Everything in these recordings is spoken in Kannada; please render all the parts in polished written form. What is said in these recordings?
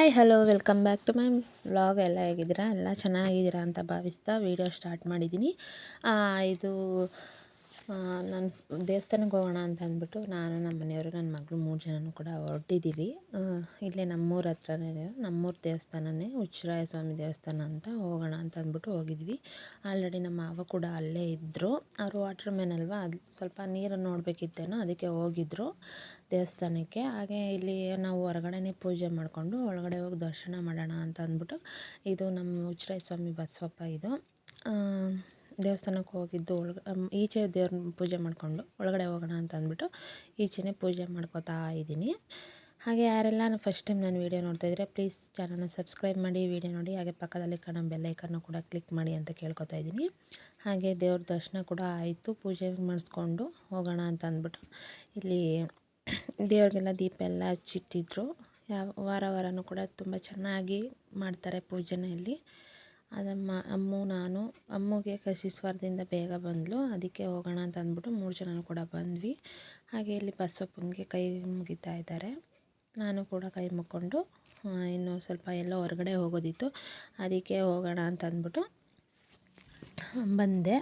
Hi hello welcome back to my vlog. ಎಲ್ಲ ಹೇಗಿದ್ದೀರಾ? ಎಲ್ಲ ಚೆನ್ನಾಗಿದ್ದೀರಾ ಅಂತ ಭಾವಿಸ್ತಾ ವೀಡಿಯೋ ಸ್ಟಾರ್ಟ್ ಮಾಡಿದ್ದೀನಿ. ಇದು ನಾನು ದೇವಸ್ಥಾನಕ್ಕೆ ಹೋಗೋಣ ಅಂತ ಅಂದ್ಬಿಟ್ಟು ನಾನು ನಮ್ಮ ಮನೆಯವರು ನನ್ನ ಮಗಳು 3 ಜನನೂ ಕೂಡ ಹೊರಟಿದ್ದೀವಿ. ಇಲ್ಲೇ ನಮ್ಮೂರ ಹತ್ರನೇ ನಮ್ಮೂರ ದೇವಸ್ಥಾನನೇ ಹುಚ್ಚರಾಯ ಸ್ವಾಮಿ ದೇವಸ್ಥಾನ ಅಂತ ಹೋಗೋಣ ಅಂತ ಅಂದ್ಬಿಟ್ಟು ಹೋಗಿದ್ವಿ. ಆಲ್ರೆಡಿ ನಮ್ಮ ಮಾವ ಕೂಡ ಅಲ್ಲೇ ಇದ್ದರು. ಅವರು ವಾಟರ್ ಮ್ಯಾನ್ ಅಲ್ವಾ, ಅದು ಸ್ವಲ್ಪ ನೀರನ್ನು ನೋಡಬೇಕಿತ್ತೇನೋ ಅದಕ್ಕೆ ಹೋಗಿದ್ದರು ದೇವಸ್ಥಾನಕ್ಕೆ. ಹಾಗೆ ಇಲ್ಲಿ ನಾವು ಹೊರಗಡೆನೇ ಪೂಜೆ ಮಾಡಿಕೊಂಡು ಒಳಗಡೆ ಹೋಗಿ ದರ್ಶನ ಮಾಡೋಣ ಅಂತ ಅಂದ್ಬಿಟ್ಟು, ಇದು ನಮ್ಮ ಹುಚ್ಚರಾಯ ಸ್ವಾಮಿ ಬಸವಪ್ಪ ಇದು ದೇವಸ್ಥಾನಕ್ಕೆ ಹೋಗಿದ್ದು. ಈಚೆ ದೇವ್ರನ್ನ ಪೂಜೆ ಮಾಡಿಕೊಂಡು ಒಳಗಡೆ ಹೋಗೋಣ ಅಂತ ಅಂದ್ಬಿಟ್ಟು ಈಚೆನೇ ಪೂಜೆ ಮಾಡ್ಕೋತಾ ಇದ್ದೀನಿ. ಹಾಗೆ ಯಾರೆಲ್ಲ ಫಸ್ಟ್ ಟೈಮ್ ನಾನು ವೀಡಿಯೋ ನೋಡ್ತಾಯಿದ್ರೆ ಪ್ಲೀಸ್ ಚಾನಲ್ನ ಸಬ್ಸ್ಕ್ರೈಬ್ ಮಾಡಿ ವಿಡಿಯೋ ನೋಡಿ. ಹಾಗೆ ಪಕ್ಕದಲ್ಲಿ ಕಾಣೋ ಬೆಲ್ಲೈಕನ್ನು ಕೂಡ ಕ್ಲಿಕ್ ಮಾಡಿ ಅಂತ ಕೇಳ್ಕೊತಾ ಇದ್ದೀನಿ. ಹಾಗೆ ದೇವ್ರ ದರ್ಶನ ಕೂಡ ಆಯಿತು, ಪೂಜೆ ಮಾಡಿಸ್ಕೊಂಡು ಹೋಗೋಣ ಅಂತ ಅಂದ್ಬಿಟ್ಟು ಇಲ್ಲಿ ದೇವ್ರಿಗೆಲ್ಲ ದೀಪ ಎಲ್ಲ ಹಚ್ಚಿಟ್ಟಿದ್ರು. ವಾರನೂ ಕೂಡ ತುಂಬ ಚೆನ್ನಾಗಿ ಮಾಡ್ತಾರೆ ಪೂಜೆನ ಇಲ್ಲಿ. ಅದಮ್ಮ ನಾನು ಅಮ್ಮಗೆ ಶಿಸ್ವಾರದಿಂದ ಬೇಗ ಬಂದಳು, ಅದಕ್ಕೆ ಹೋಗೋಣ ಅಂತ ಅಂದ್ಬಿಟ್ಟು 3 ಜನನೂ ಕೂಡ ಬಂದ್ವಿ. ಹಾಗೆ ಇಲ್ಲಿ ಬಸವಪ್ಪನಿಗೆ ಕೈ ಮುಗಿತಾ ಇದ್ದಾರೆ. ನಾನು ಕೂಡ ಕೈ ಮುಕ್ಕೊಂಡು ಇನ್ನು ಸ್ವಲ್ಪ ಎಲ್ಲೋ ಹೊರಗಡೆ ಹೋಗೋದಿತ್ತು, ಅದಕ್ಕೆ ಹೋಗೋಣ ಅಂತ ಅಂದ್ಬಿಟ್ಟು ಬಂದೆ.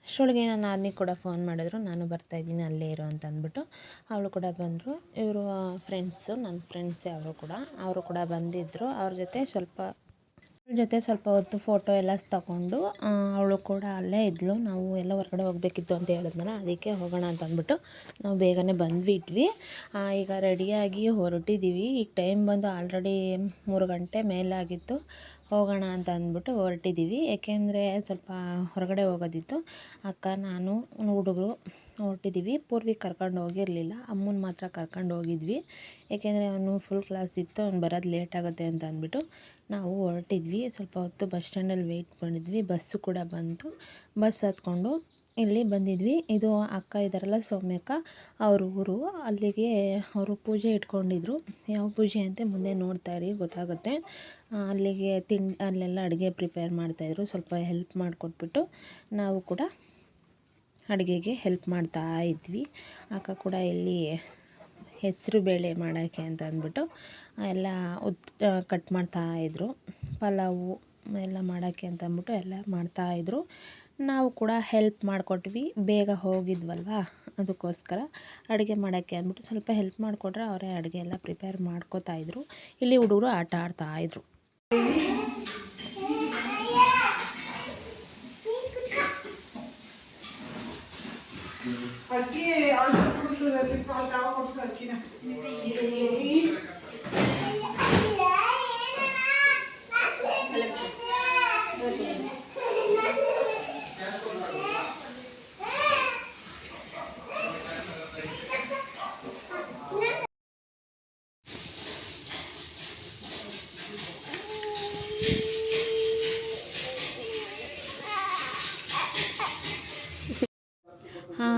ಅಷ್ಟರೊಳಗೆ ನನ್ನ ನಾದಿನಿ ಕೂಡ ಫೋನ್ ಮಾಡಿದ್ರು, ನಾನು ಬರ್ತಾಯಿದ್ದೀನಿ ಅಲ್ಲೇ ಇರು ಅಂತ ಅಂದ್ಬಿಟ್ಟು. ಅವಳು ಕೂಡ ಬಂದರು. ಇವರು ಫ್ರೆಂಡ್ಸು, ನನ್ನ ಫ್ರೆಂಡ್ಸೇ ಅವರು ಕೂಡ ಬಂದಿದ್ದರು. ಅವ್ರ ಜೊತೆ ಸ್ವಲ್ಪ ಹೊತ್ತು ಫೋಟೋ ಎಲ್ಲ ತಗೊಂಡು ಅವಳು ಕೂಡ ಅಲ್ಲೇ ಇದ್ಲು. ನಾವು ಎಲ್ಲ ಹೊರಗಡೆ ಹೋಗಬೇಕಿತ್ತು ಅಂತ ಹೇಳಿದ್ನಲ್ಲ, ಅದಕ್ಕೆ ಹೋಗೋಣ ಅಂತ ಅಂದ್ಬಿಟ್ಟು ನಾವು ಬೇಗನೆ ಬಂದುಬಿಟ್ವಿ. ಈಗ ರೆಡಿಯಾಗಿ ಹೊರಟಿದ್ದೀವಿ. ಈಗ ಟೈಮ್ ಬಂದು ಆಲ್ರೆಡಿ 3 ಗಂಟೆ ಮೇಲಾಗಿತ್ತು. ಹೋಗೋಣ ಅಂತ ಅಂದ್ಬಿಟ್ಟು ಹೊರಟಿದ್ದೀವಿ. ಏಕೆಂದರೆ ಸ್ವಲ್ಪ ಹೊರಗಡೆ ಹೋಗೋದಿತ್ತು. ಅಕ್ಕ, ನಾನು, ಹುಡುಗರು ಹೊರಟಿದ್ದೀವಿ. ಪೂರ್ವಿ ಕರ್ಕೊಂಡು ಹೋಗಿರಲಿಲ್ಲ, ಅಮ್ಮನ ಮಾತ್ರ ಕರ್ಕೊಂಡು ಹೋಗಿದ್ವಿ. ಏಕೆಂದರೆ ಅವನು ಫುಲ್ ಕ್ಲಾಸ್ ಇತ್ತು, ಅವ್ನು ಬರೋದು ಲೇಟ್ ಆಗುತ್ತೆ ಅಂತ ಅಂದ್ಬಿಟ್ಟು ನಾವು ಹೊರಟಿದ್ವಿ. ಸ್ವಲ್ಪ ಹೊತ್ತು ಬಸ್ ಸ್ಟ್ಯಾಂಡಲ್ಲಿ ವೆಯ್ಟ್ ಮಾಡಿದ್ವಿ. ಬಸ್ಸು ಕೂಡ ಬಂತು. ಬಸ್ ಹತ್ಕೊಂಡು ಇಲ್ಲಿ ಬಂದಿದ್ವಿ. ಇದು ಅಕ್ಕ ಇದ್ದಾರಲ್ಲ, ಸೌಮ್ಯಕ್ಕ, ಅವ್ರ ಊರು. ಅಲ್ಲಿಗೆ ಅವರು ಪೂಜೆ ಇಟ್ಕೊಂಡಿದ್ರು. ಯಾವ ಪೂಜೆ ಅಂತ ಮುಂದೆ ನೋಡ್ತಾಯಿರಿ, ಗೊತ್ತಾಗುತ್ತೆ. ಅಲ್ಲಿಗೆ ಅಲ್ಲೆಲ್ಲ ಅಡುಗೆ ಪ್ರಿಪೇರ್ ಮಾಡ್ತಾಯಿದ್ರು. ಸ್ವಲ್ಪ ಹೆಲ್ಪ್ ಮಾಡಿಕೊಟ್ಬಿಟ್ಟು ನಾವು ಕೂಡ ಅಡುಗೆಗೆ ಹೆಲ್ಪ್ ಮಾಡ್ತಾ ಇದ್ವಿ. ಅಕ್ಕ ಕೂಡ ಇಲ್ಲಿ ಹೆಸರು ಬೇಳೆ ಮಾಡೋಕ್ಕೆ ಅಂತ ಅಂದ್ಬಿಟ್ಟು ಎಲ್ಲ ಕಟ್ ಮಾಡ್ತಾಯಿದ್ರು. ಪಲಾವು ಎಲ್ಲ ಮಾಡೋಕ್ಕೆ ಅಂತ ಅಂದ್ಬಿಟ್ಟು ಎಲ್ಲ ಮಾಡ್ತಾಯಿದ್ರು. ನಾವು ಕೂಡ ಹೆಲ್ಪ್ ಮಾಡಿಕೊಟ್ವಿ. ಬೇಗ ಹೋಗಿದ್ವಲ್ವ, ಅದಕ್ಕೋಸ್ಕರ ಅಡುಗೆ ಮಾಡೋಕ್ಕೆ ಅಂದ್ಬಿಟ್ಟು ಸ್ವಲ್ಪ ಹೆಲ್ಪ್ ಮಾಡಿಕೊಟ್ರೆ ಅವರೇ ಅಡುಗೆ ಎಲ್ಲ ಪ್ರಿಪೇರ್ ಮಾಡ್ಕೋತಾಯಿದ್ರು. ಇಲ್ಲಿ ಹುಡುಗರು ಆಟ ಆಡ್ತಾಯಿದ್ರು. ಅಕ್ಕಿ ಅಕ್ಕಿನ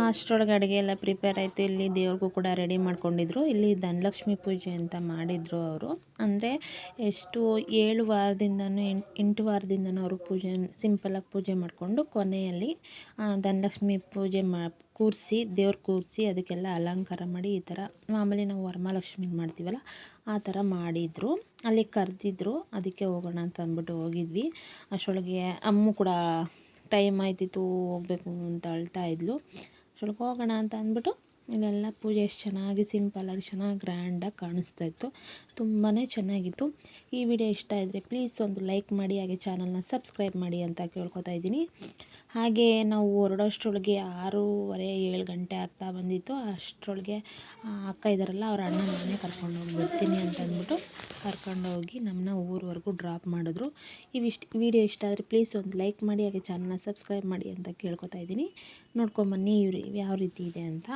ಅಷ್ಟರೊಳಗೆ ಅಡುಗೆ ಎಲ್ಲ ಪ್ರಿಪೇರ್ ಆಯಿತು. ಇಲ್ಲಿ ದೇವ್ರಿಗೂ ಕೂಡ ರೆಡಿ ಮಾಡ್ಕೊಂಡಿದ್ರು. ಇಲ್ಲಿ ಧನಲಕ್ಷ್ಮಿ ಪೂಜೆ ಅಂತ ಮಾಡಿದರು ಅವರು. ಅಂದರೆ ಎಷ್ಟು 7 ವಾರದಿಂದನೂ 8 ವಾರದಿಂದನೂ ಅವರು ಪೂಜೆ ಸಿಂಪಲಾಗಿ ಪೂಜೆ ಮಾಡಿಕೊಂಡು ಕೊನೆಯಲ್ಲಿ ಧನಲಕ್ಷ್ಮಿ ಪೂಜೆ ಕೂರಿಸಿ ಅದಕ್ಕೆಲ್ಲ ಅಲಂಕಾರ ಮಾಡಿ, ಈ ಥರ ಮಾಮೂಲಿ ನಾವು ವರಮಹಾಲಕ್ಷ್ಮಿ ಮಾಡ್ತೀವಲ್ಲ ಆ ಥರ ಮಾಡಿದರು. ಅಲ್ಲಿ ಕರೆದಿದ್ರು, ಅದಕ್ಕೆ ಹೋಗೋಣ ಅಂತ ಅಂದ್ಬಿಟ್ಟು ಹೋಗಿದ್ವಿ. ಅಷ್ಟರೊಳಗೆ ಅಮ್ಮು ಕೂಡ ಟೈಮ್ ಆಯ್ತಿತ್ತು, ಹೋಗಬೇಕು ಅಂತ ಅಳ್ತಾ ಇದ್ಲು. ಅಷ್ಟರೊಳಗೆ ಹೋಗೋಣ ಅಂತ ಅಂದ್ಬಿಟ್ಟು ಇಲ್ಲೆಲ್ಲ ಪೂಜೆ ಎಷ್ಟು ಚೆನ್ನಾಗಿ ಸಿಂಪಲ್ಲಾಗಿ ಚೆನ್ನಾಗಿ ಗ್ರ್ಯಾಂಡಾಗಿ ಕಾಣಿಸ್ತಾಯಿತ್ತು. ತುಂಬಾ ಚೆನ್ನಾಗಿತ್ತು. ಈ ವಿಡಿಯೋ ಇಷ್ಟ ಇದ್ದರೆ ಪ್ಲೀಸ್ ಒಂದು ಲೈಕ್ ಮಾಡಿ, ಹಾಗೆ ಚಾನಲ್ನ ಸಬ್ಸ್ಕ್ರೈಬ್ ಮಾಡಿ ಅಂತ ಕೇಳ್ಕೊತಾ ಇದ್ದೀನಿ. ಹಾಗೆ ನಾವು ಹೊರಡೋಷ್ಟ್ರೊಳಗೆ 6:30 7 ಗಂಟೆ ಆಗ್ತಾ ಬಂದಿತ್ತು. ಅಷ್ಟರೊಳಗೆ ಅಕ್ಕ ಇದ್ದಾರಲ್ಲ, ಅವ್ರ ಅಣ್ಣ ನಾನೇ ಕರ್ಕೊಂಡೋಗಿ ಬಿಡ್ತೀನಿ ಅಂತ ಅಂದ್ಬಿಟ್ಟು ಕರ್ಕೊಂಡೋಗಿ ನಮ್ಮನ್ನ ಊರವರೆಗೂ ಡ್ರಾಪ್ ಮಾಡಿದ್ರು. ವಿಡಿಯೋ ಇಷ್ಟ ಆದರೆ ಪ್ಲೀಸ್ ಒಂದು ಲೈಕ್ ಮಾಡಿ, ಹಾಗೆ ಚಾನಲ್ನ ಸಬ್ಸ್ಕ್ರೈಬ್ ಮಾಡಿ ಅಂತ ಕೇಳ್ಕೊತಾ ಇದ್ದೀನಿ. ನೋಡ್ಕೊಂಬನ್ನಿ ಯಾವ ರೀತಿ ಇದೆ ಅಂತ.